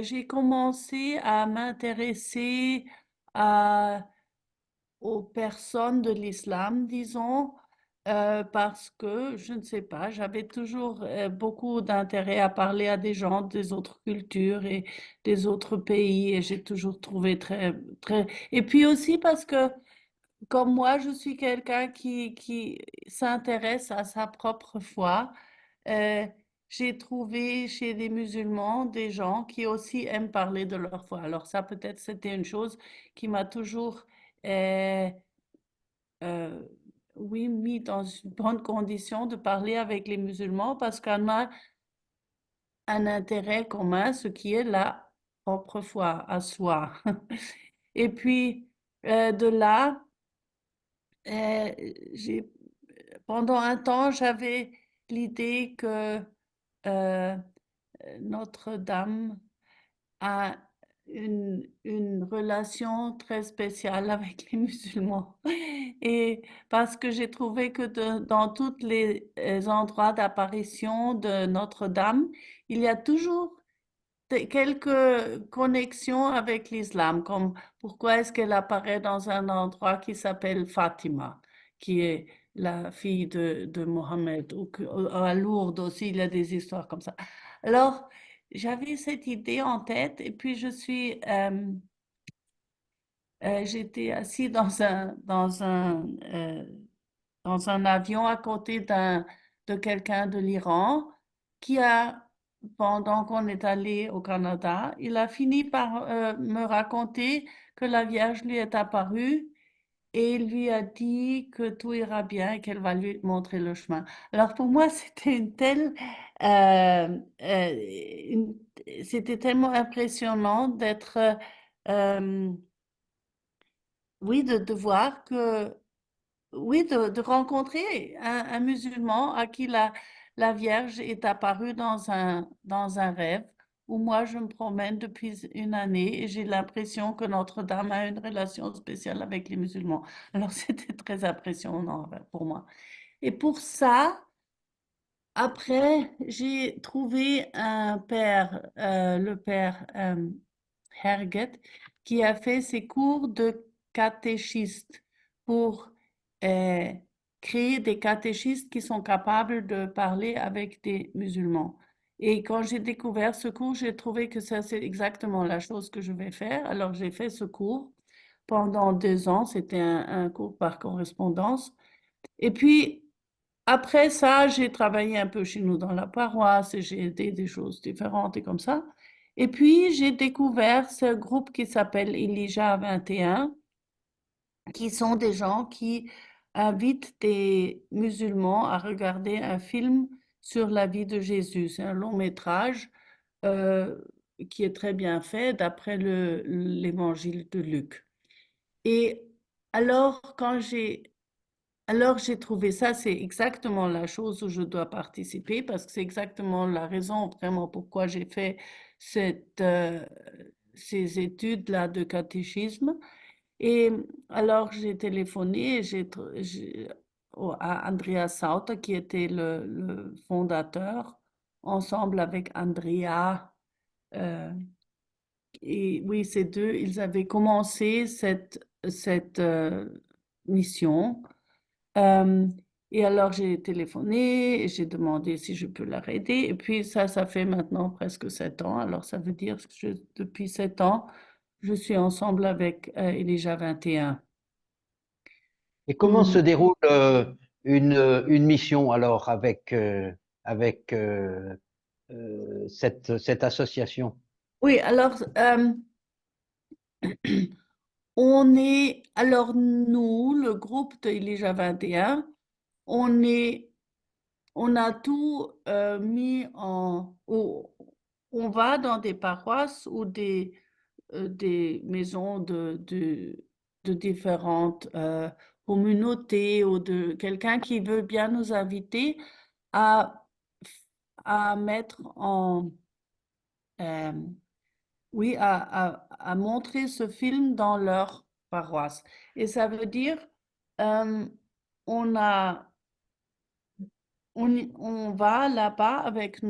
J'ai commencé à m'intéresser à- aux personnes de l'islam, disons, parce que, je ne sais pas, j'avais toujours beaucoup d'intérêt à parler à des gens des autres cultures et des autres pays, et j'ai toujours trouvé très... Et puis aussi parce que comme moi, je suis quelqu'un qui s'intéresse à sa propre foi. euh, j'ai trouvé chez les musulmans des gens qui aussi aiment parler de leur foi. Alors ça, peut-être, c'était une chose qui m'a toujours, euh, euh, oui, mis dans une bonne condition de parler avec les musulmans parce qu'on a un intérêt commun, ce qui est la propre foi à soi. Et puis, de là, euh, j'ai pendant un temps, j'avais l'idée que euh, Notre-Dame a une relation très spéciale avec les musulmans. Et parce que j'ai trouvé que dans tous les endroits d'apparition de Notre-Dame, il y a toujours quelques connexions avec l'islam, comme pourquoi est-ce qu'elle apparaît dans un endroit qui s'appelle Fatima, qui est la fille de Mohammed, ou à Lourdes aussi, il y a des histoires comme ça. Alors, j'avais cette idée en tête et puis j'étais assis dans un avion à côté de quelqu'un de l'Iran qui a, pendant qu'on est allé au Canada, il a fini par me raconter que la Vierge lui est apparue et il lui a dit que tout ira bien et qu'elle va lui montrer le chemin. Alors pour moi, c'était euh, euh, une- c'était tellement impressionnant d'être, euh, oui, de voir que oui, de rencontrer un musulman à qui la Vierge est apparue dans un rêve où moi je me promène depuis une année et j'ai l'impression que Notre-Dame a une relation spéciale avec les musulmans. Alors c'était très impressionnant pour moi. Et pour ça, après, j'ai trouvé un père, le père Herget, qui a fait ses cours de catéchiste pour euh, créer des catéchistes qui sont capables de parler avec des musulmans. Et quand j'ai découvert ce cours, j'ai trouvé que ça, c'est exactement la chose que je vais faire. Alors, j'ai fait ce cours pendant 2 ans. C'était un cours par correspondance. Et puis, après ça, j'ai travaillé un peu chez nous dans la paroisse et j'ai aidé des choses différentes et comme ça. Et puis, j'ai découvert ce groupe qui s'appelle Elijah 21, qui sont des gens qui invitent des musulmans à regarder un film sur la vie de Jésus. C'est un long métrage euh, qui est très bien fait d'après l'évangile de Luc. Et alors, j'ai trouvé ça, c'est exactement la chose où je dois participer parce que c'est exactement la raison vraiment pourquoi j'ai fait ces études-là de catéchisme. Et alors j'ai téléphoné et à Andrea Sauter qui était le fondateur, ensemble avec Andrea. euh, et oui, ces deux, ils avaient commencé cette mission. Euh, et alors j'ai téléphoné et j'ai demandé si je peux leur aider. Et puis ça fait maintenant presque 7 ans. Alors ça veut dire que depuis 7 ans, je suis ensemble avec Elijah 21. Et comment se Hmm. déroule une mission alors avec cette association? Oui, alors alors nous, le groupe de Elijah 21, on est, on a tout mis on va dans des paroisses ou des maisons de différentes communautés ou de quelqu'un qui veut bien nous inviter à, à mettre euh, oui, à montrer ce film dans leur paroisse. Et ça veut dire, euh, on a, on va là-bas avec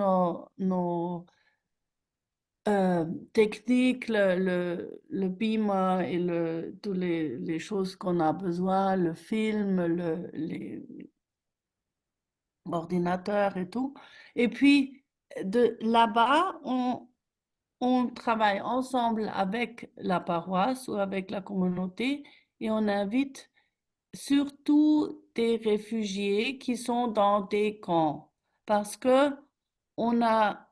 techniques, le beamer et toutes les choses qu'on a besoin, le film, l'ordinateur et tout. Et puis, de là-bas, on travaille ensemble avec la paroisse ou avec la communauté et on invite surtout des réfugiés qui sont dans des camps parce que on a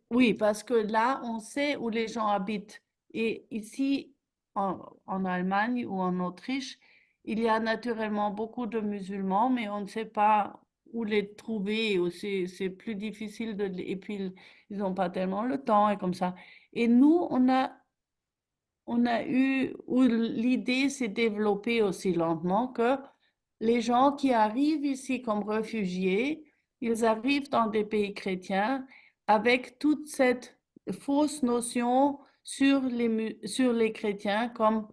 oui, parce que là, on sait où les gens habitent. Et ici, en Allemagne ou en Autriche, il y a naturellement beaucoup de musulmans, mais on ne sait pas où les trouver, ou c'est plus difficile et puis ils n'ont pas tellement le temps et comme ça. Et nous, on a eu, où l'idée s'est développée aussi lentement, que les gens qui arrivent ici comme réfugiés, ils arrivent dans des pays chrétiens avec toute cette fausse notion sur les chrétiens, comme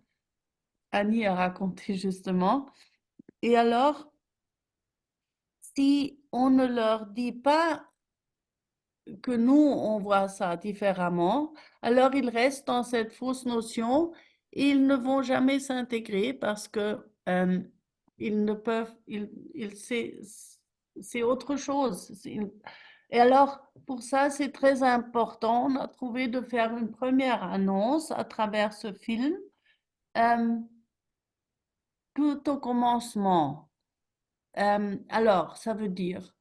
Annie a raconté justement. Et alors, si on ne leur dit pas que nous, on voit ça différemment, alors ils restent dans cette fausse notion et ils ne vont jamais s'intégrer parce que ils ne peuvent, c'est autre chose. Et alors, pour ça, c'est très important. On a trouvé de faire une première annonce à travers ce film, euh, tout au commencement. Alors, ça veut dire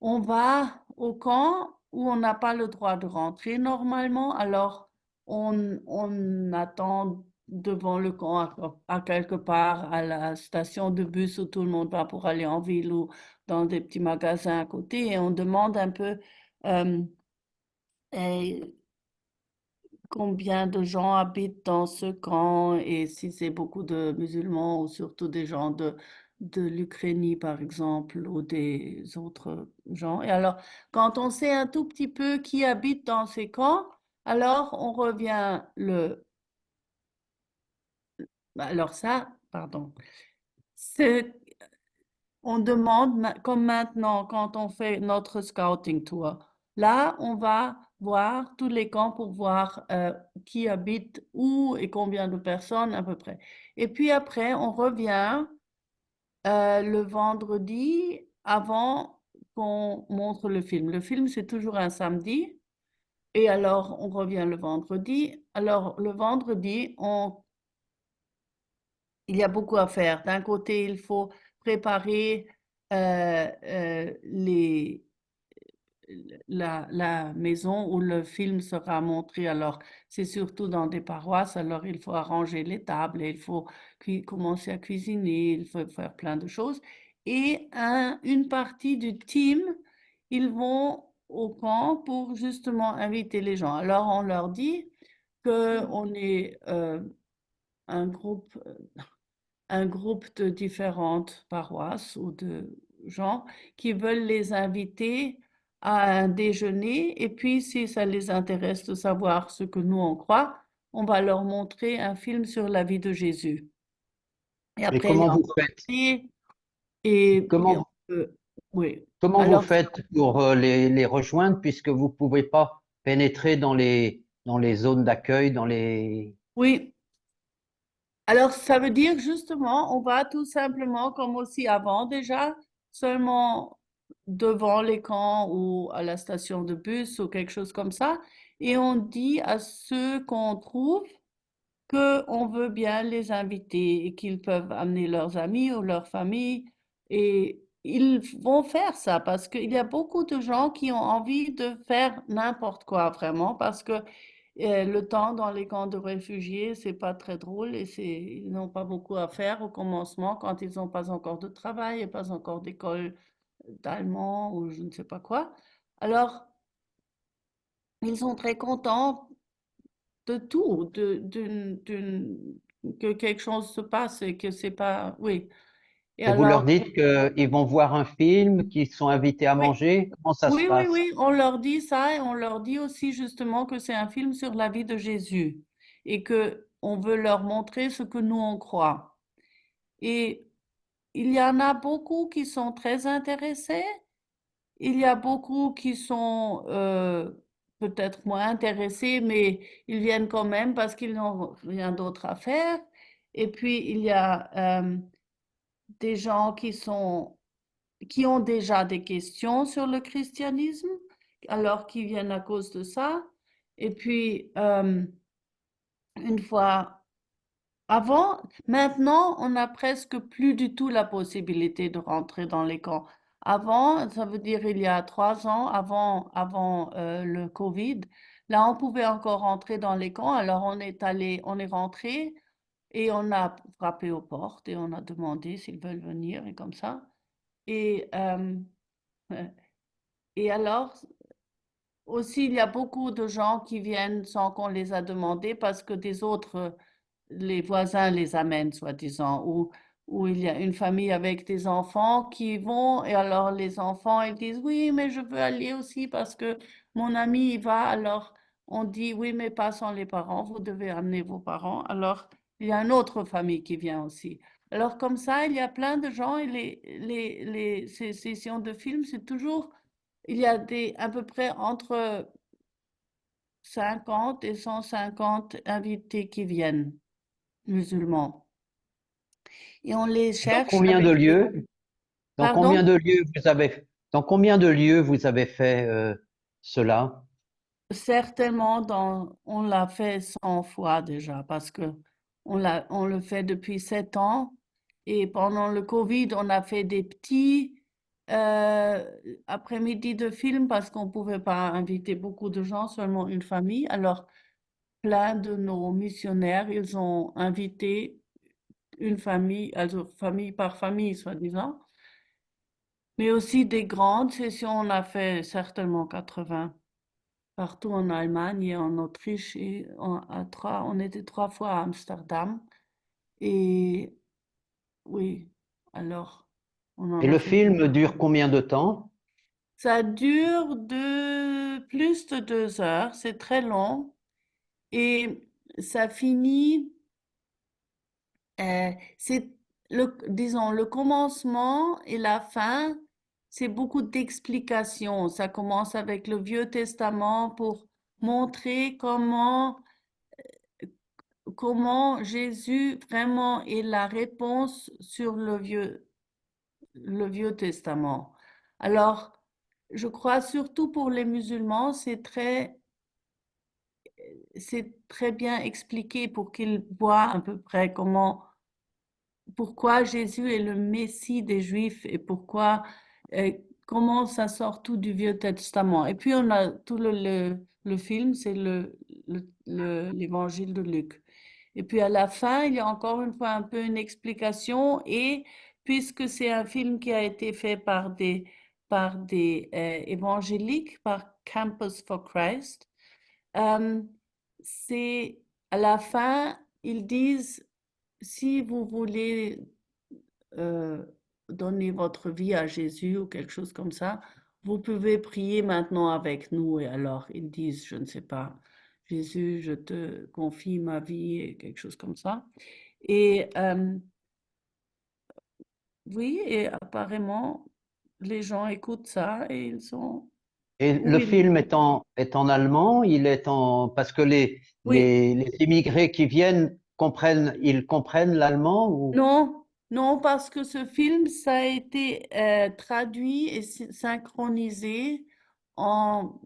on va au camp où on n'a pas le droit de rentrer normalement, alors on attend devant le camp à quelque part à la station de bus où tout le monde va pour aller en ville ou dans des petits magasins à côté et on demande un peu euh, eh, combien de gens habitent dans ce camp et si c'est beaucoup de musulmans ou surtout des gens de l'Ukraine, par exemple, ou des autres gens. Et alors, quand on sait un tout petit peu qui habite dans ces camps, alors on revient alors ça, pardon, c'est on demande, comme maintenant, quand on fait notre scouting tour, là, on va voir tous les camps pour voir qui habite où et combien de personnes à peu près. Et puis après, on revient le vendredi avant qu'on montre le film. Le film, c'est toujours un samedi. Et alors, on revient le vendredi. Alors, le vendredi, il y a beaucoup à faire. D'un côté, il faut préparer la maison où le film sera montré. Alors, c'est surtout dans des paroisses. Alors, il faut arranger les tables, et il faut commencer à cuisiner, il faut faire plein de choses. Et une partie du team, ils vont au camp pour justement inviter les gens. Alors, on leur dit qu'on est un un groupe de différentes paroisses ou de gens qui veulent les inviter à un déjeuner. Et puis, si ça les intéresse de savoir ce que nous on croit, on va leur montrer un film sur la vie de Jésus. Et Mais après, il y comment a vous encore faites? et on Comment, peut- oui. comment vous Alors, faites pour les rejoindre puisque vous ne pouvez pas pénétrer dans les zones d'accueil, dans les... oui. Alors, ça veut dire justement, on va tout simplement, comme aussi avant déjà, seulement devant les camps ou à la station de bus ou quelque chose comme ça, et on dit à ceux qu'on trouve qu'on veut bien les inviter et qu'ils peuvent amener leurs amis ou leur famille, et ils vont faire ça parce qu'il y a beaucoup de gens qui ont envie de faire n'importe quoi vraiment parce que le temps dans les camps de réfugiés, c'est pas très drôle et ils n'ont pas beaucoup à faire au commencement quand ils n'ont pas encore de travail et pas encore d'école d'allemand ou je ne sais pas quoi. Alors, ils sont très contents de tout, que quelque chose se passe et que c'est pas, oui. Et Et vous leur alors, dites qu'ils vont voir un film, qu'ils sont invités à oui, manger. Comment ça se oui, oui, passe? oui, on leur dit ça et on leur dit aussi justement que c'est un film sur la vie de Jésus et que on veut leur montrer ce que nous on croit. Et il y en a beaucoup qui sont très intéressés. Il y a beaucoup qui sont peut-être moins intéressés, mais ils viennent quand même parce qu'ils n'ont rien d'autre à faire. Et puis, il y a des gens qui ont déjà des questions sur le christianisme, alors qui viennent à cause de ça. Et puis, une fois maintenant, on n'a presque plus du tout la possibilité de rentrer dans les camps. Avant, ça veut dire il y a 3 ans, avant le Covid, là, on pouvait encore rentrer dans les camps. Alors, on est rentré et on a frappé aux portes et on a demandé s'ils veulent venir et comme ça. Et, et alors, aussi, il y a beaucoup de gens qui viennent sans qu'on les a demandé parce que des autres les voisins les amènent, soi-disant, ou il y a une famille avec des enfants qui vont, et alors les enfants, ils disent, oui, mais je veux aller aussi parce que mon ami y va, alors on dit, oui, mais pas sans les parents, vous devez amener vos parents, alors il y a une autre famille qui vient aussi. Alors comme ça, il y a plein de gens, et ces sessions de films, c'est toujours, il y a à peu près entre 50 et 150 invités qui viennent musulmans. Et on les Dans cherche combien de avec des... lieux, dans combien Pardon? de lieux dans combien de lieux vous avez fait cela? Certainement, on l'a fait 100 fois déjà parce que on le fait depuis 7 ans. Et pendant le Covid, on a fait des petits euh, après-midi de films parce qu'on ne pouvait pas inviter beaucoup de gens, seulement une famille. Alors, plein de nos missionnaires, ils ont invité une famille, also famille par famille, soi-disant. Mais aussi des grandes sessions, on a fait certainement 80 partout en Allemagne et en Autriche. Et on était 3 fois à Amsterdam. Et oui, alors on en Et a le fait film beaucoup. dure combien de temps? Ça dure plus de 2 heures, c'est très long. Et ça finit, c'est disons, le commencement et la fin, c'est beaucoup d'explications. Ça commence avec le Vieux Testament pour montrer comment Jésus vraiment est la réponse sur le Vieux Testament. Alors, je crois surtout pour les musulmans, c'est très bien expliqué pour qu'ils voient à peu près pourquoi Jésus est le Messie des Juifs et euh, comment ça sort tout du Vieux Testament. Et puis on a tout le film, c'est l'évangile de Luc. Et puis à la fin, il y a encore une fois un peu une explication et puisque c'est un film qui a été fait par des évangéliques, par Campus for Christ, euh, c'est à la fin, ils disent, si vous voulez euh, donner votre vie à Jésus ou quelque chose comme ça, vous pouvez prier maintenant avec nous. Et alors, ils disent, je ne sais pas, Jésus, je te confie ma vie, et quelque chose comme ça. Et oui, et apparemment, les gens écoutent ça et ils sont... Et le Oui, film est en allemand, parce que oui. les immigrés qui viennent ils comprennent l'allemand ou? Non, non, parce que ce film, ça a été traduit et synchronisé en,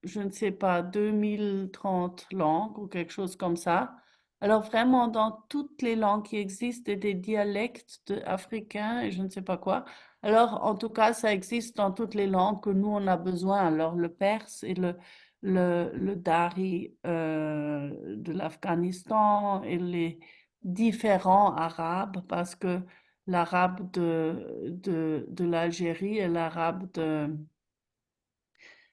je ne sais pas, 2030 langues ou quelque chose comme ça. Alors vraiment, dans toutes les langues qui existent et des dialectes africains et je ne sais pas quoi. Alors, en tout cas, ça existe dans toutes les langues que nous, on a besoin. Alors, le perse et le dari de l'Afghanistan et les différents arabes parce que l'arabe de l'Algérie et l'arabe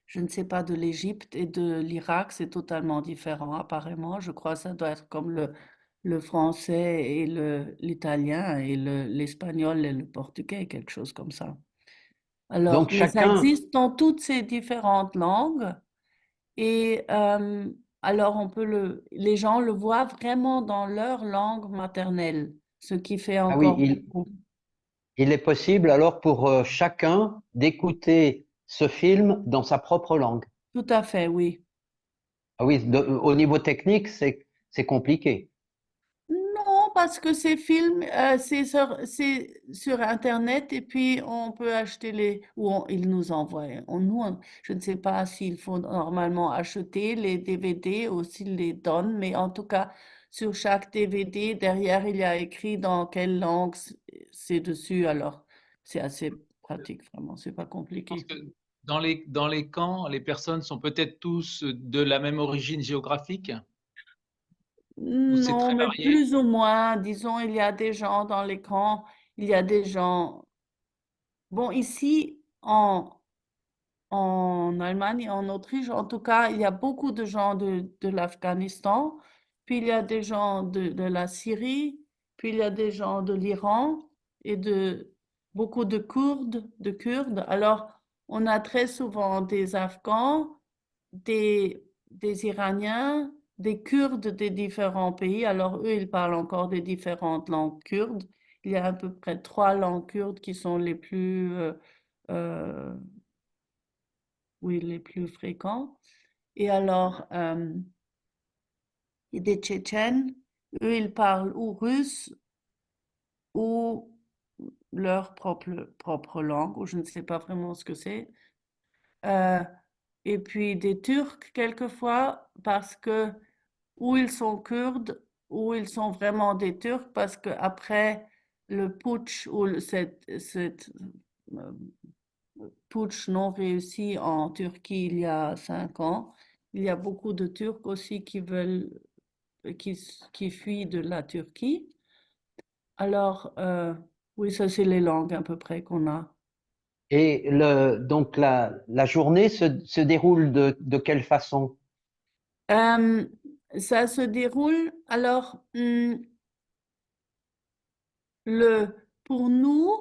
je ne sais pas, de l'Égypte et de l'Irak, c'est totalement différent apparemment. Je crois que ça doit être comme le français et l'italien et l'espagnol et le portugais, quelque chose comme ça. Alors, Donc mais ça chacun, existe dans toutes ces différentes langues et alors les gens le voient vraiment dans leur langue maternelle, ce qui fait ah oui, encore beaucoup. il est possible alors pour chacun d'écouter ce film dans sa propre langue. Tout à fait, oui. Ah oui, au niveau technique, c'est compliqué. Non, parce que ces films, c'est sur Internet et puis on peut acheter ils nous envoient. Je ne sais pas s'il faut normalement acheter les DVD ou s'ils les donnent, mais en tout cas, sur chaque DVD, derrière, il y a écrit dans quelle langue c'est dessus. Alors, c'est assez pratique, vraiment, c'est pas Je pense compliqué. que dans les camps, les personnes sont peut-être tous de la même origine géographique, ou c'est Non, très mais varié. plus ou moins, disons, il y a des gens dans les camps, il y a des gens. Bon, ici, en Allemagne et en Autriche, en tout cas, il y a beaucoup de gens de l'Afghanistan, puis il y a des gens de la Syrie, puis il y a des gens de l'Iran et beaucoup de Kurdes. Alors, on a très souvent des Afghans, des Iraniens, des Kurdes des différents pays. Alors, eux, ils parlent encore des différentes langues kurdes. Il y a à peu près 3 langues kurdes qui sont les plus, euh, oui, les plus fréquents. Et alors, il y a des Tchétchènes, eux, ils parlent ou russe ou leur propre langue, ou je ne sais pas vraiment ce que c'est. Euh, et puis des Turcs, quelquefois, parce que ou ils sont kurdes, ou ils sont vraiment des Turcs, parce que après le putsch ou cette euh, putsch non réussi en Turquie il y a 5 ans, il y a beaucoup de Turcs aussi qui fuient de la Turquie. Alors, oui, ça c'est les langues à peu près qu'on a. Et donc la journée se déroule de quelle façon? Euh, Ça se déroule, alors, le, pour nous,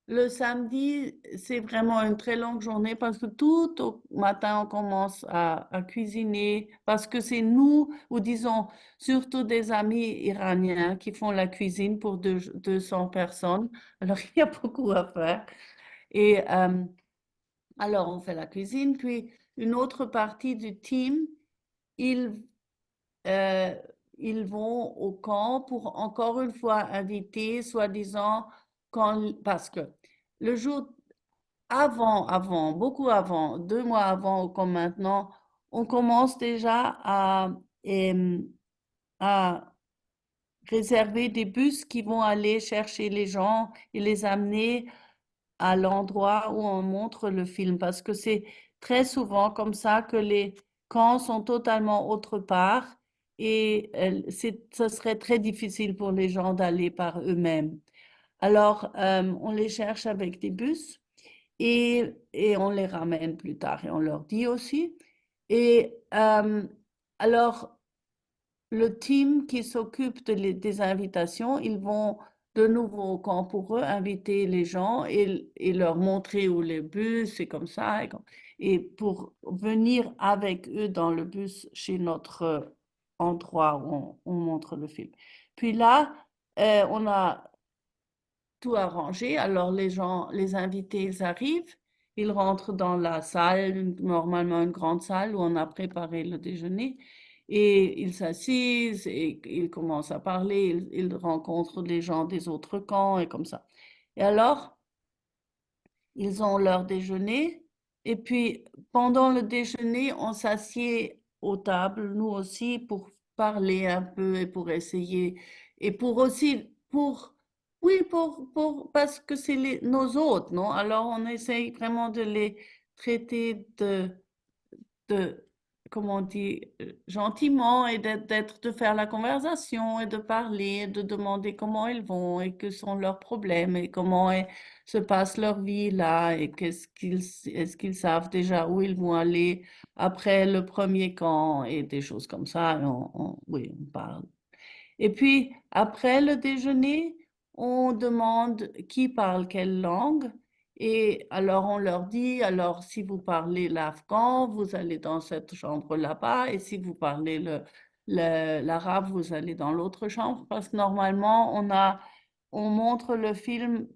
le samedi, c'est vraiment une très longue journée parce que tout au matin, on commence à cuisiner parce que c'est nous, ou disons surtout des amis iraniens qui font la cuisine pour 200 personnes. Alors, il y a beaucoup à faire. Et alors, on fait la cuisine, puis une autre partie du team, ils, euh, ils vont au camp pour encore une fois inviter, soi-disant, parce que le jour beaucoup avant, 2 mois avant ou comme maintenant, on commence déjà à réserver des bus qui vont aller chercher les gens et les amener à l'endroit où on montre le film, parce que c'est très souvent comme ça que les camps sont totalement autre part et ce serait très difficile pour les gens d'aller par eux-mêmes. Alors, on les cherche avec des bus et on les ramène plus tard et on leur dit aussi. Et alors, le team qui s'occupe des invitations, ils vont de nouveau au camp pour eux, inviter les gens et leur montrer où les bus, c'est comme ça. Et pour venir avec eux dans le bus chez notre endroit où on montre le film. Puis là, on a tout arrangé. Alors les gens, les invités, ils arrivent, ils rentrent dans la salle, normalement une grande salle où on a préparé le déjeuner, et ils s'assisent et ils commencent à parler, ils rencontrent les gens des autres camps et comme ça. Et alors, ils ont leur déjeuner et puis pendant le déjeuner, on s'assied aux tables, nous aussi, pour parler un peu et pour essayer et pour aussi, oui, parce que c'est nos hôtes, non? Alors on essaye vraiment de les traiter de, comment on dit, gentiment et de faire la conversation et de parler, de demander comment ils vont et que sont leurs problèmes et comment se passe leur vie là et est-ce qu'ils savent déjà où ils vont aller après le premier camp et des choses comme ça. Et oui, on parle. Et puis, après le déjeuner, on demande qui parle quelle langue. Et alors, on leur dit, alors, si vous parlez l'afghan, vous allez dans cette chambre là-bas. Et si vous parlez l'arabe, vous allez dans l'autre chambre. Parce que normalement, on montre le film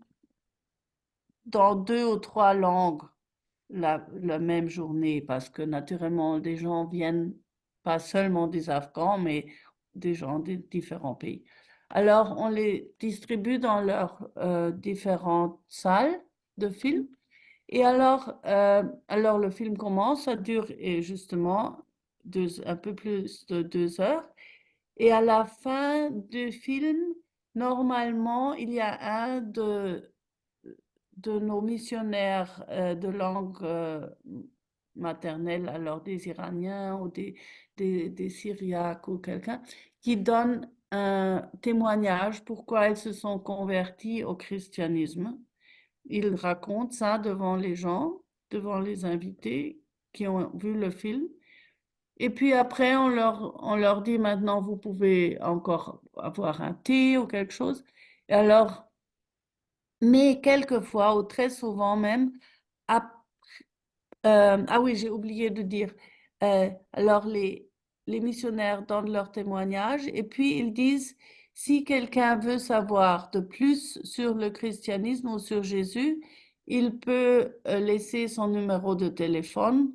dans 2 ou 3 langues la même journée. Parce que naturellement, des gens viennent pas seulement des Afghans, mais des gens de différents pays. Alors, on les distribue dans leurs différentes salles de films. Et alors le film commence, ça dure justement un peu plus de 2 heures. Et à la fin du film, normalement, il y a un de nos missionnaires de langue maternelle, alors des Iraniens ou des Syriaques ou quelqu'un, qui donne un témoignage pourquoi ils se sont convertis au christianisme. Ils racontent ça devant les gens, devant les invités qui ont vu le film. Et puis après, on leur dit maintenant, vous pouvez encore avoir un thé ou quelque chose. Et alors, mais quelquefois, ou très souvent même, ah oui, j'ai oublié de dire. Alors, les missionnaires donnent leur témoignage et puis ils disent, si quelqu'un veut savoir de plus sur le christianisme ou sur Jésus, il peut laisser son numéro de téléphone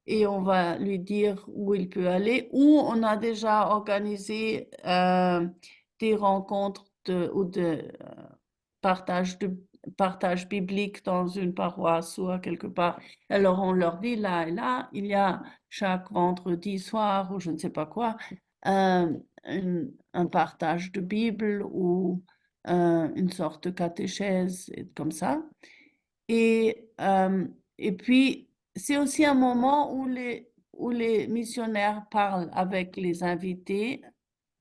et on va lui dire où il peut aller. Ou on a déjà organisé des rencontres ou de partage, partage biblique dans une paroisse ou à quelque part. Alors on leur dit là et là, il y a chaque vendredi soir ou je ne sais pas quoi, un, un partage de Bible ou une sorte de catéchèse et comme ça. Et puis, c'est aussi un moment où les missionnaires parlent avec les invités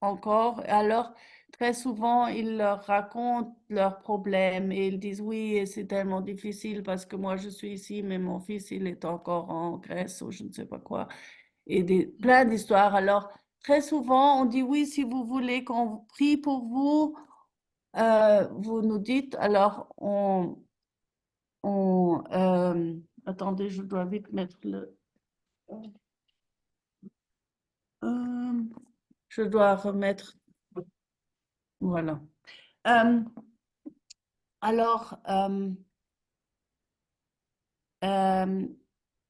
encore. Alors, très souvent, ils leur racontent leurs problèmes et ils disent, oui, et c'est tellement difficile parce que moi, je suis ici, mais mon fils, il est encore en Grèce ou je ne sais pas quoi. Et plein d'histoires. Alors, très souvent, on dit, oui, si vous voulez qu'on prie pour vous, vous nous dites, alors attendez, je dois vite mettre euh, je dois remettre, voilà. Euh, alors,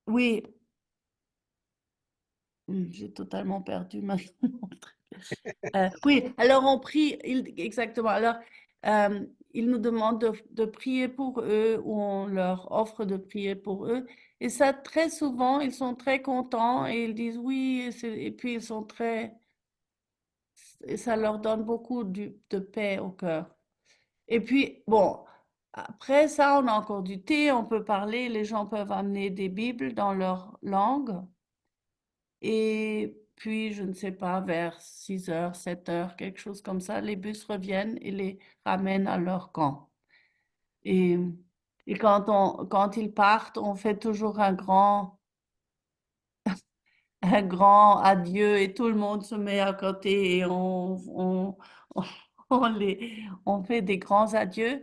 oui, j'ai totalement perdu ma oui, alors on prie, exactement. Alors, euh, ils nous demandent de prier pour eux ou on leur offre de prier pour eux. Et ça, très souvent, ils sont très contents et ils disent oui. Et puis, ils sont et ça leur donne beaucoup de paix au cœur. Et puis, bon, après ça, on a encore du thé, on peut parler, les gens peuvent amener des Bibles dans leur langue. Et puis, je ne sais pas, vers 6 heures, 7 heures, quelque chose comme ça, les bus reviennent et les ramènent à leur camp. Et, et quand ils partent, on fait toujours un grand adieu et tout le monde se met à côté et on fait des grands adieux.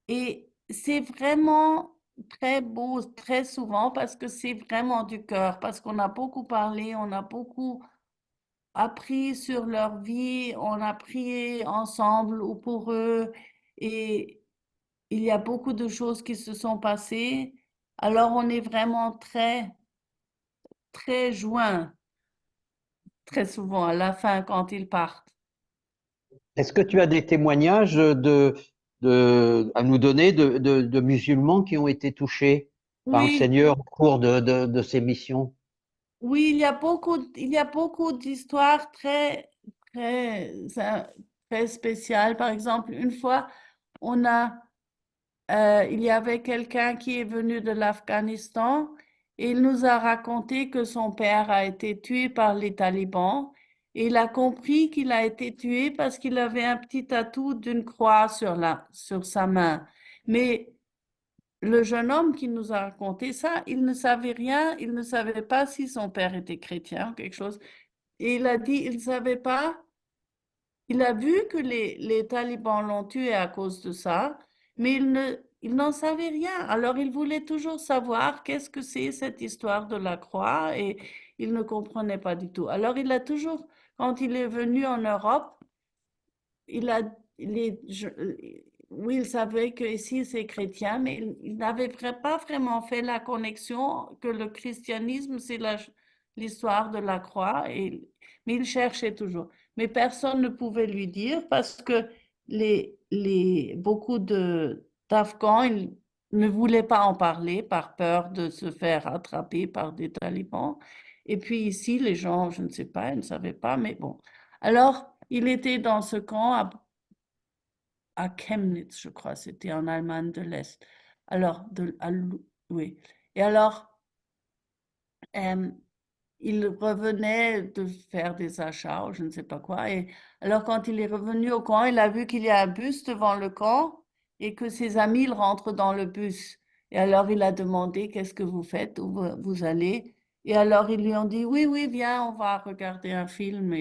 Et c'est vraiment très beau, très souvent, parce que c'est vraiment du cœur, parce qu'on a beaucoup parlé, on a beaucoup appris sur leur vie, on a prié ensemble ou pour eux, et il y a beaucoup de choses qui se sont passées. Alors on est vraiment très, très joints, très souvent à la fin quand ils partent. Est-ce que tu as des témoignages à nous donner de musulmans qui ont été touchés par le Oui, Seigneur au cours de ces missions? oui, il y a beaucoup d'histoires très spéciales. Par exemple, une fois, on a il y avait quelqu'un qui est venu de l'Afghanistan et il nous a raconté que son père a été tué par les talibans. Et il a compris qu'il a été tué parce qu'il avait un petit tatou d'une croix sur sa main. Mais le jeune homme qui nous a raconté ça, il ne savait rien, il ne savait pas si son père était chrétien ou quelque chose. Et il a dit, il ne savait pas. Il a vu que les talibans l'ont tué à cause de ça, mais il n'en savait rien. Alors il voulait toujours savoir qu'est-ce que c'est cette histoire de la croix et il ne comprenait pas du tout. Alors il a toujours, quand il est venu en Europe, il a, il est- je- oui, il savait que ici c'est chrétien, mais il n'avait pas vraiment fait la connexion que le christianisme, c'est l'histoire de la croix, mais il cherchait toujours. Mais personne ne pouvait lui dire parce que beaucoup d'Afghans ils ne voulaient pas en parler par peur de se faire attraper par des talibans. Et puis ici, les gens, je ne sais pas, ils ne savaient pas, mais bon. Alors, il était dans ce camp à Chemnitz, je crois, c'était en Allemagne de l'Est. Alors, oui. Et alors, euh, il revenait de faire des achats ou je ne sais pas quoi. Et alors, quand il est revenu au camp, il a vu qu'il y a un bus devant le camp et que ses amis, ils rentrent dans le bus. Et alors, il a demandé, qu'est-ce que vous faites, où vous allez? Et alors, ils lui ont dit, oui, oui, viens, on va regarder un film,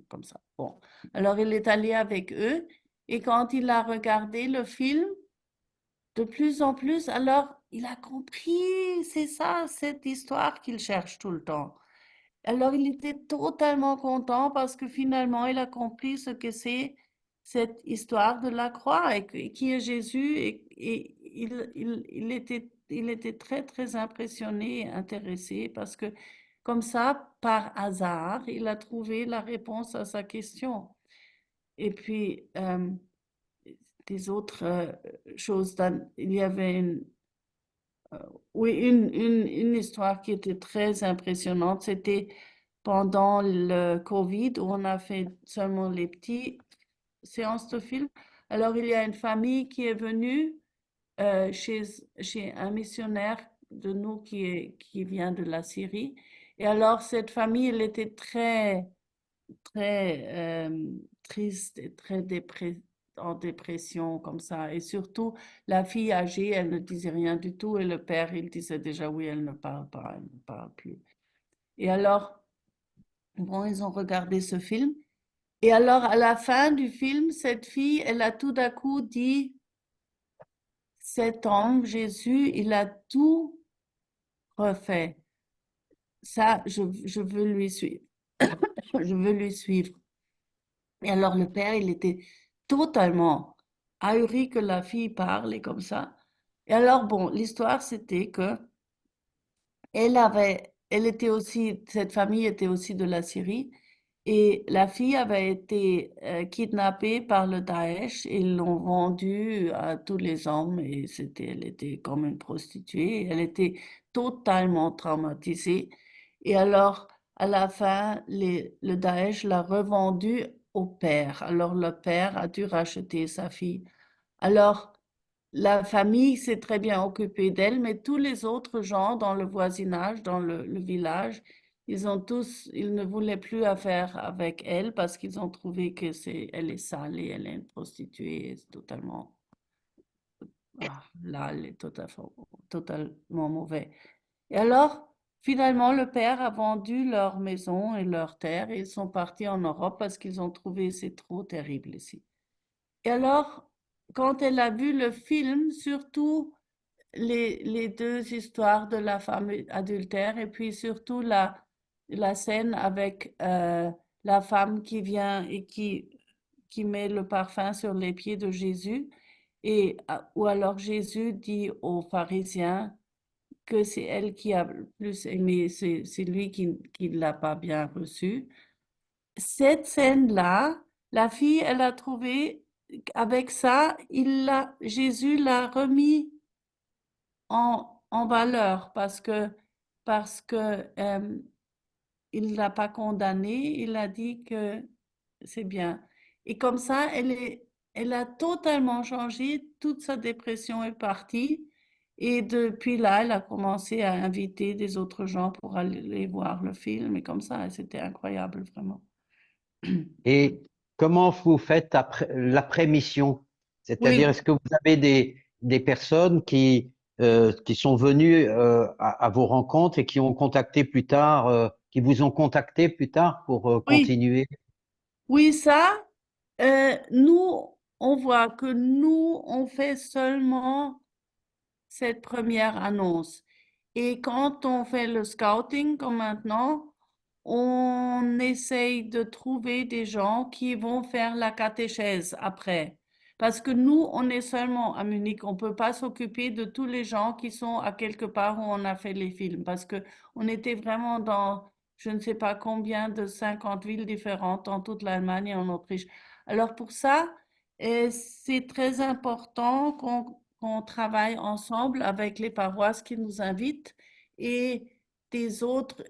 comme ça. Bon. Alors, il est allé avec eux. Et quand il a regardé le film, de plus en plus, alors, il a compris, c'est ça, cette histoire qu'il cherche tout le temps. Alors, il était totalement content parce que finalement, il a compris ce que c'est cette histoire de la croix et qui est Jésus. Et il était très, très impressionné et intéressé parce que comme ça, par hasard, il a trouvé la réponse à sa question. Et puis, des autres choses, il y avait oui, une histoire qui était très impressionnante, c'était pendant le Covid où on a fait seulement les petites séances de film. Alors, il y a une famille qui est venue euh, chez, chez un missionnaire de nous qui vient de la Syrie. Et alors, cette famille, elle était très, très triste et très en dépression comme ça. Et surtout, la fille âgée, elle ne disait rien du tout et le père, il disait déjà oui, elle ne parle pas, elle ne parle plus. Et alors, bon, ils ont regardé ce film. Et alors, à la fin du film, cette fille, elle a tout d'un coup dit, cet homme, Jésus, il a tout refait. Ça, je veux lui suivre. Je veux lui suivre. Et alors le père, il était totalement ahuri que la fille parle et comme ça. Et alors, bon, l'histoire, c'était que elle était aussi, cette famille était aussi de la Syrie et la fille avait été kidnappée par le Daesh et ils l'ont vendue à tous les hommes et elle était comme une prostituée. Elle était totalement traumatisée. Et alors, à la fin, le Daesh l'a revendue au père. Alors, le père a dû racheter sa fille. Alors, la famille s'est très bien occupée d'elle, mais tous les autres gens dans le voisinage, dans le village, ils ne voulaient plus affaire avec elle parce qu'ils ont trouvé que elle est sale et elle est une prostituée, et c'est totalement, là, elle est totalement mauvais. Et alors, finalement, le père a vendu leur maison et leur terre et ils sont partis en Europe parce qu'ils ont trouvé c'est trop terrible ici. Et alors, quand elle a vu le film, surtout les deux histoires de la femme adultère et puis surtout la scène avec la femme qui vient et qui met le parfum sur les pieds de Jésus, ou alors Jésus dit aux pharisiens que c'est elle qui a le plus aimé, c'est lui qui ne l'a pas bien reçu. Cette scène-là, la fille, elle a trouvé, avec ça, Jésus l'a remis en valeur parce que il l'a pas condamné, il a dit que c'est bien. Et comme ça, elle a totalement changé, toute sa dépression est partie. Et depuis là, elle a commencé à inviter des autres gens pour aller voir le film et comme ça, et c'était incroyable, vraiment. Et comment vous faites après l'après-mission? C'est-à-dire, Oui, est-ce que vous avez des personnes qui sont venues à vos rencontres et qui ont contacté plus tard, qui vous ont contacté plus tard pour oui, continuer? oui, ça, nous, on voit que nous, on fait seulement cette première annonce. Et quand on fait le scouting, comme maintenant, on essaye de trouver des gens qui vont faire la catéchèse après. Parce que nous, on est seulement à Munich, on ne peut pas s'occuper de tous les gens qui sont à quelque part où on a fait les films. Parce que on était vraiment dans je ne sais pas combien de 50 villes différentes dans toute l'Allemagne et en Autriche. Alors pour ça, c'est très important qu'on travaille ensemble avec les paroisses qui nous invitent et des autres.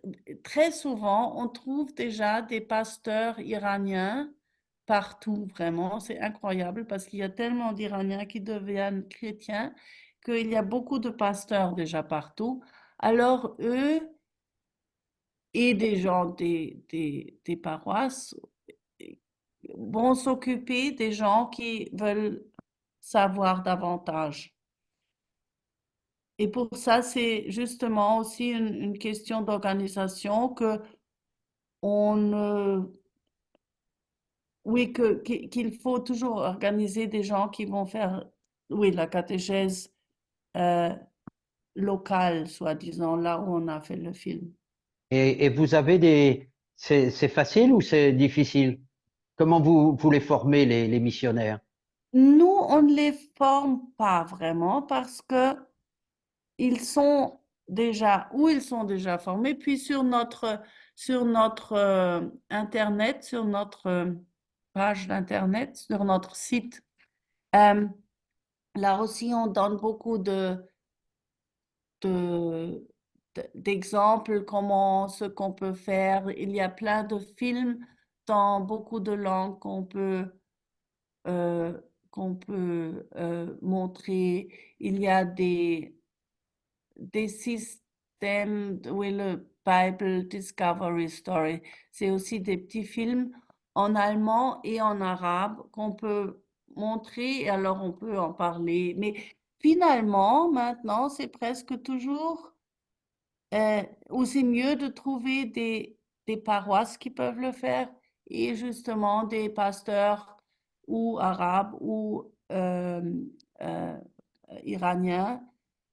Très souvent, on trouve déjà des pasteurs iraniens partout, vraiment. C'est incroyable parce qu'il y a tellement d'Iraniens qui deviennent chrétiens qu'il y a beaucoup de pasteurs déjà partout. Alors, eux et des gens des paroisses vont s'occuper des gens qui veulent savoir davantage. Et pour ça, c'est justement aussi une question d'organisation que on, oui, qu'il faut toujours organiser des gens qui vont faire, oui, la catéchèse euh, locale, soi-disant, là où on a fait le film. Et vous avez c'est facile ou c'est difficile? Comment vous les formez, les missionnaires? Nous, on ne les forme pas vraiment parce que ils sont ils sont déjà formés, puis sur notre Internet, sur notre page d'Internet, sur notre site, euh, là aussi, on donne beaucoup de, d'exemples, ce qu'on peut faire. Il y a plein de films dans beaucoup de langues euh, qu'on peut montrer. Il y a des systèmes, oui, le Bible Discovery Story. C'est aussi des petits films en allemand et en arabe qu'on peut montrer et alors on peut en parler. Mais finalement, maintenant, c'est presque toujours ou c'est mieux de trouver des paroisses qui peuvent le faire et justement des pasteurs ou arabes ou euh, iraniens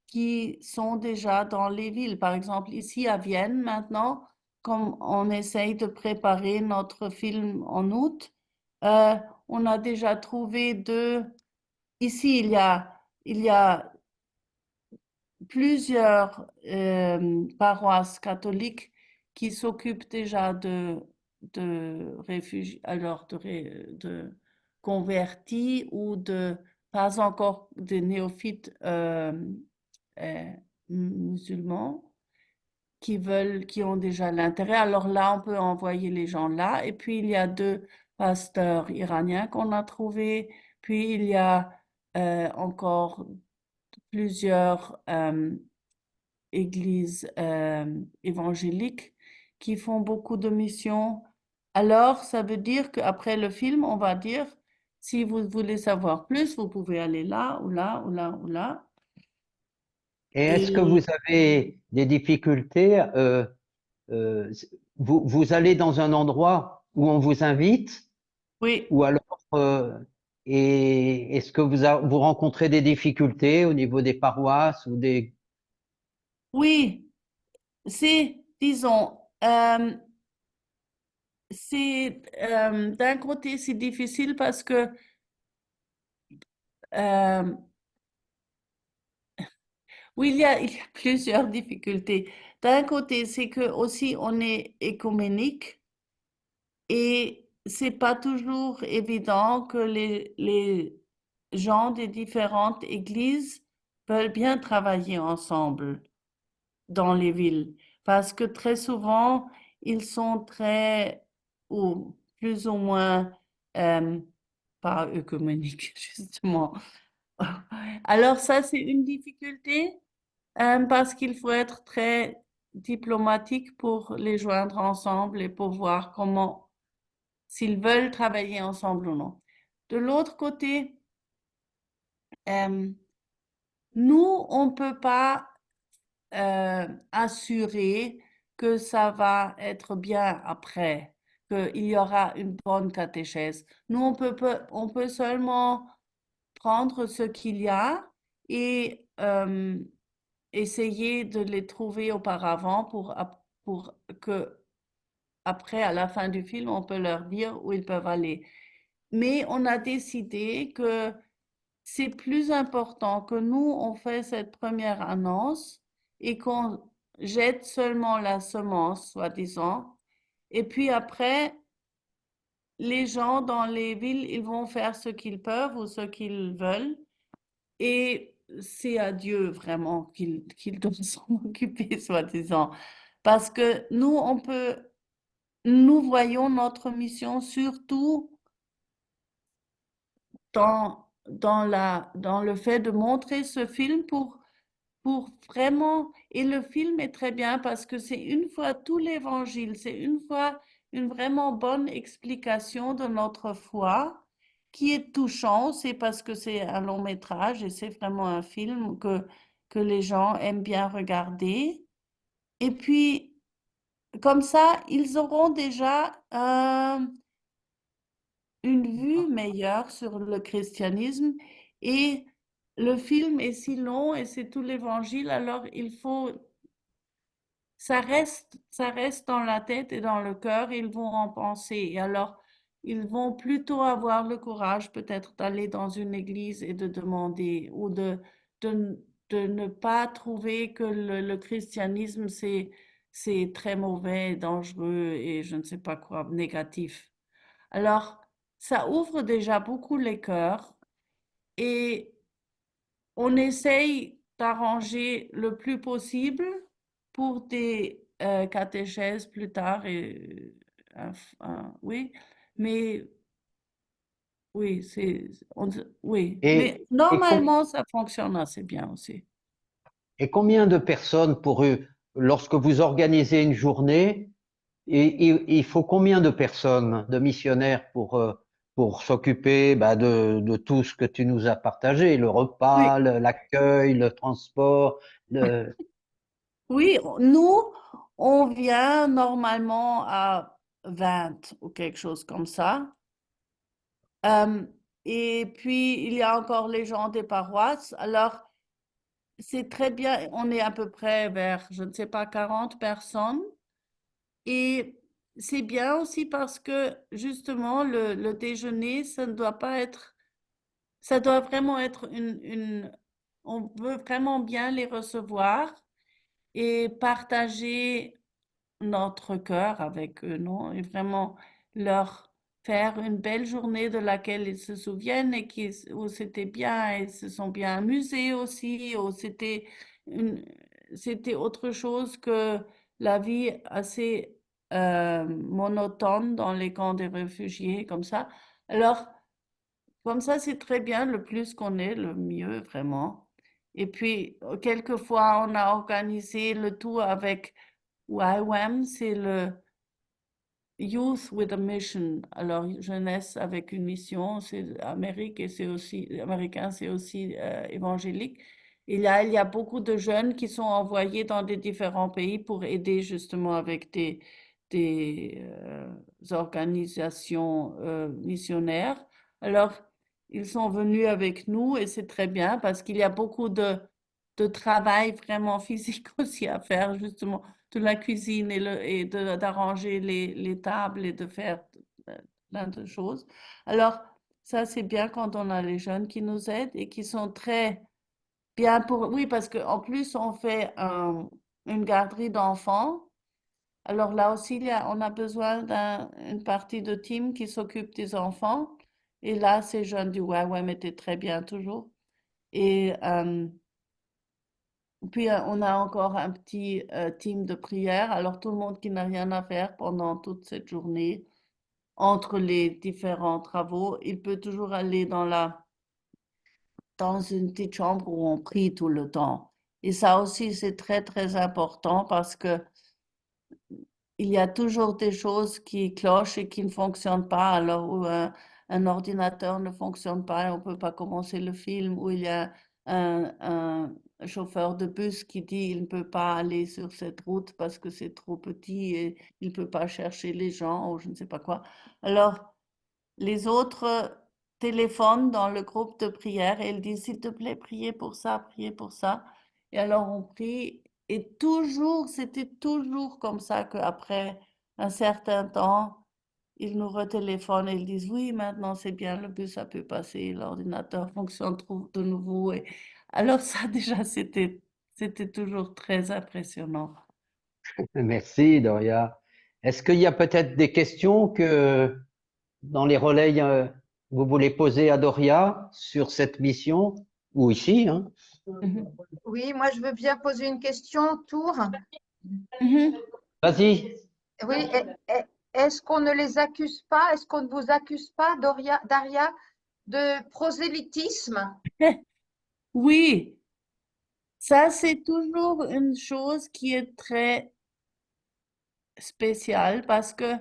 qui sont déjà dans les villes. Par exemple, ici à Vienne, maintenant, comme on essaye de préparer notre film en août, euh, on a déjà trouvé deux. Ici, il y a plusieurs paroisses catholiques qui s'occupent déjà de réfugiés, alors de convertis ou de pas encore de néophytes euh, musulmans qui ont déjà l'intérêt. Alors là, on peut envoyer les gens là. Et puis, il y a deux pasteurs iraniens qu'on a trouvés. Puis, il y a encore plusieurs églises évangéliques qui font beaucoup de missions. Alors, ça veut dire qu'après le film, on va dire, si vous voulez savoir plus, vous pouvez aller là ou là ou là ou là. Et est-ce que vous Et avez des difficultés? Euh, vous allez dans un endroit où on vous invite, oui, ou alors, et est-ce que vous rencontrez des difficultés au niveau des paroisses ou des... oui, disons, d'un côté, c'est difficile parce que euh, oui, il y a plusieurs difficultés. D'un côté, c'est que aussi on est écuménique et c'est pas toujours évident que les gens des différentes églises veulent bien travailler ensemble dans les villes. Parce que très souvent, ils sont très, ou plus ou moins, euh, pas œcuméniques, justement. Alors ça, c'est une difficulté. Parce qu'il faut être très diplomatique pour les joindre ensemble et pour voir comment, s'ils veulent travailler ensemble ou non. De l'autre côté, euh, nous, on ne peut pas assurer que ça va être bien après, qu'il y aura une bonne catéchèse. Nous, on peut seulement prendre ce qu'il y a et essayer de les trouver auparavant pour que après, à la fin du film, on peut leur dire où ils peuvent aller. Mais on a décidé que c'est plus important que nous, on fait cette première annonce et qu'on jette seulement la semence, soi-disant, et puis après, les gens dans les villes, ils vont faire ce qu'ils peuvent ou ce qu'ils veulent, et c'est à Dieu vraiment qu'il doit s'en occuper, soi-disant. Parce que nous voyons notre mission surtout dans le fait de montrer ce film pour vraiment, et le film est très bien parce que c'est une fois tout l'évangile, c'est une fois une vraiment bonne explication de notre foi qui est touchant, c'est parce que c'est un long métrage et c'est vraiment un film que les gens aiment bien regarder. Et puis, comme ça, ils auront déjà une vue meilleure sur le christianisme et le film est si long et c'est tout l'évangile, alors ça reste dans la tête et dans le cœur, ils vont en penser. Et alors, ils vont plutôt avoir le courage peut-être d'aller dans une église et de demander ou de, de ne pas trouver que le christianisme, c'est très mauvais, dangereux et je ne sais pas quoi, négatif. Alors, ça ouvre déjà beaucoup les cœurs et on essaye d'arranger le plus possible pour des catéchèses plus tard. Oui, mais oui, oui, Et, mais et, com- normalement, ça fonctionne assez bien aussi. et combien de personnes lorsque vous organisez une journée, il faut combien de personnes, de missionnaires pour s'occuper bah, de tout ce que tu nous as partagé, le Oui, repas, l'accueil, le transport, le... oui, nous, on vient normalement à 20 ou quelque chose comme ça. Euh, et puis, il y a encore les gens des paroisses. Alors, c'est très bien. On est à peu près vers, je ne sais pas, 40 personnes. Et c'est bien aussi parce que, justement, le déjeuner, ça ne doit pas être, ça doit vraiment être on veut vraiment bien les recevoir et partager notre cœur avec eux, non? Et vraiment leur faire une belle journée de laquelle ils se souviennent et où c'était bien, et ils se sont bien amusés aussi, ou une, c'était autre chose que la vie assez monotone dans les camps des réfugiés, comme ça. Alors, comme ça, c'est très bien, le plus qu'on est, le mieux, vraiment. Et puis, quelquefois, on a organisé le tout avec YWAM, c'est le Youth with a Mission. Alors, jeunesse avec une mission, c'est Amérique et c'est aussi, américain, c'est aussi évangélique. Il y a beaucoup de jeunes qui sont envoyés dans des différents pays pour aider justement avec des organisations missionnaires. Alors, ils sont venus avec nous et c'est très bien parce qu'il y a beaucoup de travail vraiment physique aussi à faire, justement de la cuisine d'arranger les tables et de faire euh, plein de choses. Alors, ça, c'est bien quand on a les jeunes qui nous aident et qui sont très bien pour... Oui, parce qu'en plus, on fait une garderie d'enfants. Alors là aussi, on a besoin d'une partie de team qui s'occupe des enfants. Et là, ces jeunes du YWAM étaient très bien toujours. Et puis, on a encore un petit team de prière. Alors, tout le monde qui n'a rien à faire pendant toute cette journée, entre les différents travaux, il peut toujours aller dans une petite chambre où on prie tout le temps. Et ça aussi, c'est très, très important parce que il y a toujours des choses qui clochent et qui ne fonctionnent pas. Alors, où un ordinateur ne fonctionne pas et on ne peut pas commencer le film, ou il y a un chauffeur de bus qui dit il ne peut pas aller sur cette route parce que c'est trop petit et il ne peut pas chercher les gens, ou je ne sais pas quoi. Alors, les autres téléphonent dans le groupe de prière et ils disent, s'il te plaît, priez pour ça, priez pour ça. Et alors on prie. Et toujours, c'était toujours comme ça qu'après un certain temps, ils nous retéléphonent et ils disent, oui, maintenant c'est bien, le bus a pu passer, l'ordinateur fonctionne de nouveau. Et alors ça déjà, c'était toujours très impressionnant. Merci, Doria. Est-ce qu'il y a peut-être des questions que dans les relais, vous voulez poser à Doria sur cette mission ou ici, hein? Mhm. Oui, moi je veux bien poser une question, Tour. Mhm. Vas-y. Oui, est-ce qu'on ne les accuse pas, est-ce qu'on ne vous accuse pas, Daria, de prosélytisme? Oui, ça c'est toujours une chose qui est très spéciale parce que,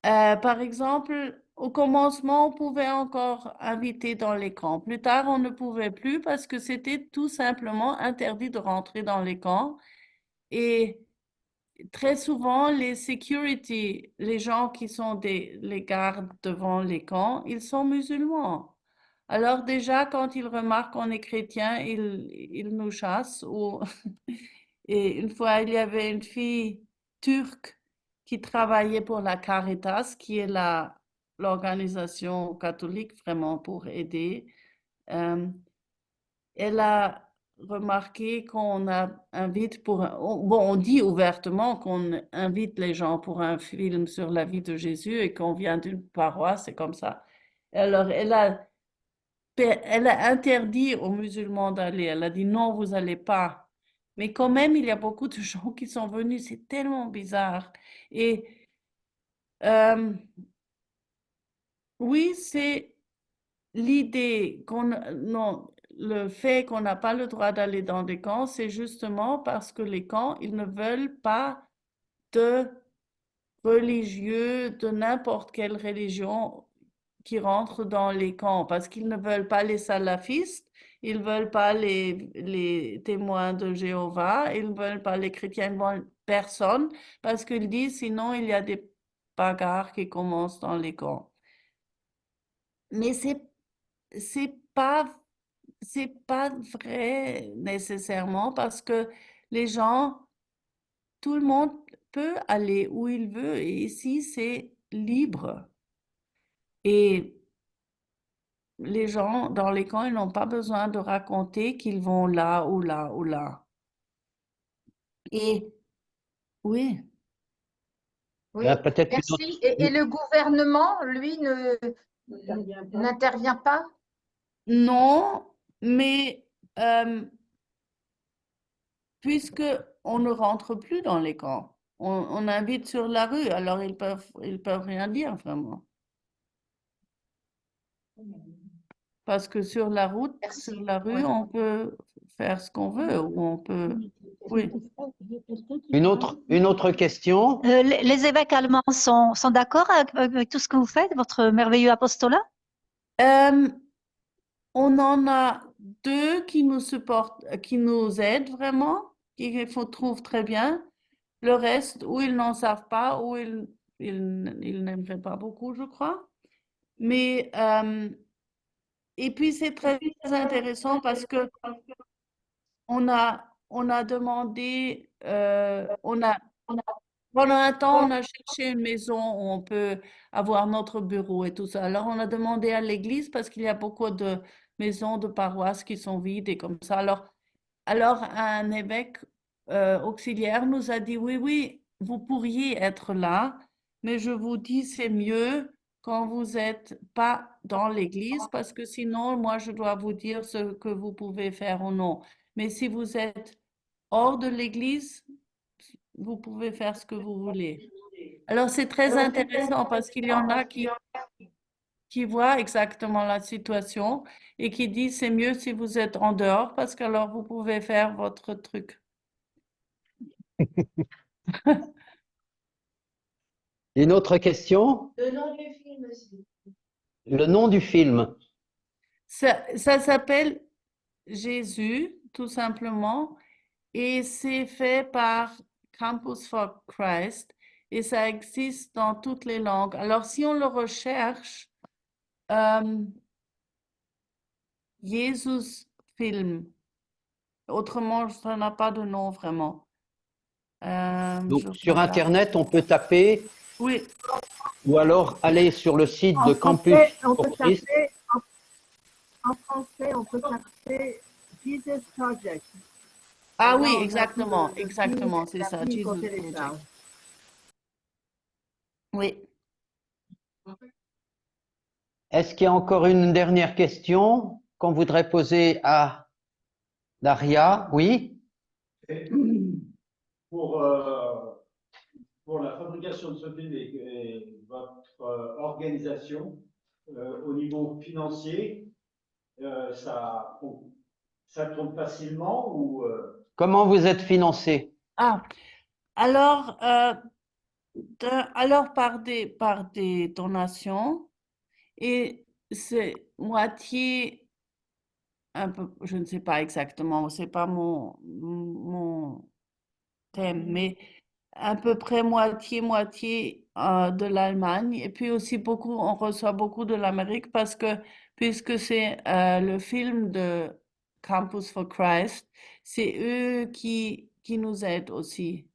par exemple, au commencement, on pouvait encore inviter dans les camps. Plus tard, on ne pouvait plus parce que c'était tout simplement interdit de rentrer dans les camps. Et très souvent, les security, les gens qui sont les gardes devant les camps, ils sont musulmans. Alors déjà, quand ils remarquent qu'on est chrétien, ils nous chassent. Et une fois, il y avait une fille turque qui travaillait pour la Caritas, qui est l'organisation catholique vraiment pour aider. Euh, Elle a remarqué qu'on invite bon, on dit ouvertement qu'on invite les gens pour un film sur la vie de Jésus et qu'on vient d'une paroisse, c'est comme ça. Alors, elle a interdit aux musulmans d'aller. Elle a dit non, vous allez pas. Mais quand même, il y a beaucoup de gens qui sont venus. C'est tellement bizarre. Et euh, oui, c'est l'idée non, le fait qu'on n'a pas le droit d'aller dans des camps, c'est justement parce que les camps, ils ne veulent pas de religieux de n'importe quelle religion qui rentrent dans les camps, parce qu'ils ne veulent pas les salafistes, ils ne veulent pas les témoins de Jéhovah, ils ne veulent pas les chrétiens, ils ne veulent personne, parce qu'ils disent sinon il y a des bagarres qui commencent dans les camps. Mais c'est pas vrai nécessairement parce que les gens, tout le monde peut aller où il veut et ici c'est libre. Et les gens dans les camps, ils n'ont pas besoin de raconter qu'ils vont là ou là ou là. Et oui, Oui, Peut-être une autre. merci. Et le gouvernement, lui, n'intervient pas? non, mais puisque on ne rentre plus dans les camps, on invite sur la rue, alors ils peuvent rien dire vraiment. Parce que sur la route, sur Merci. la rue, Oui. on peut faire ce qu'on veut ou on peut. Oui. Une autre question. Les évêques allemands sont d'accord avec tout ce que vous faites, votre merveilleux apostolat? Euh, on en a deux qui nous supportent, qui nous aident vraiment, qui trouvent très bien. Le reste, ou ils n'en savent pas, ou ils n'aimeraient pas beaucoup, je crois. Mais, et puis c'est très intéressant parce que on a demandé, pendant un temps, on a cherché une maison où on peut avoir notre bureau et tout ça. Alors, on a demandé à l'église parce qu'il y a beaucoup de maisons de paroisse qui sont vides et comme ça. Alors un évêque auxiliaire nous a dit, oui, oui, vous pourriez être là, mais je vous dis, c'est mieux quand vous n'êtes pas dans l'église parce que sinon, moi, je dois vous dire ce que vous pouvez faire ou non. Mais si vous êtes hors de l'église, vous pouvez faire ce que vous voulez. Alors, c'est très intéressant parce qu'il y en a qui voient exactement la situation et qui disent c'est mieux si vous êtes en dehors parce qu'alors vous pouvez faire votre truc. Une autre question. Le nom du film aussi. Le nom du film. Ça s'appelle Jésus, tout simplement, et c'est fait par Campus for Christ et ça existe dans toutes les langues. Alors, si on le recherche, Jésus film. Autrement, ça n'a pas de nom vraiment. Donc, Je sur regarde. Internet, on peut taper Oui, ou alors aller sur le site en de Campus français, on for peut Christ. taper, en français, on peut taper Jesus Project. Ah Et là, oui, on a exactement, tout exactement, c'est la ça, fille qu'on Jesus Project. télécharge. Oui. Est-ce qu'il y a encore une dernière question qu'on voudrait poser à Daria? Oui? Et Pour, pour la fabrication de ce film et votre organisation, au niveau financier, ça, ça tourne facilement ou Comment vous êtes financé? Ah, alors, alors par des donations, et c'est moitié, un peu, je ne sais pas exactement, c'est pas mon thème, mais à peu près moitié de l'Allemagne, et puis aussi beaucoup, on reçoit beaucoup de l'Amérique parce que puisque c'est le film de Campus for Christ, c'est eux qui nous aident aussi.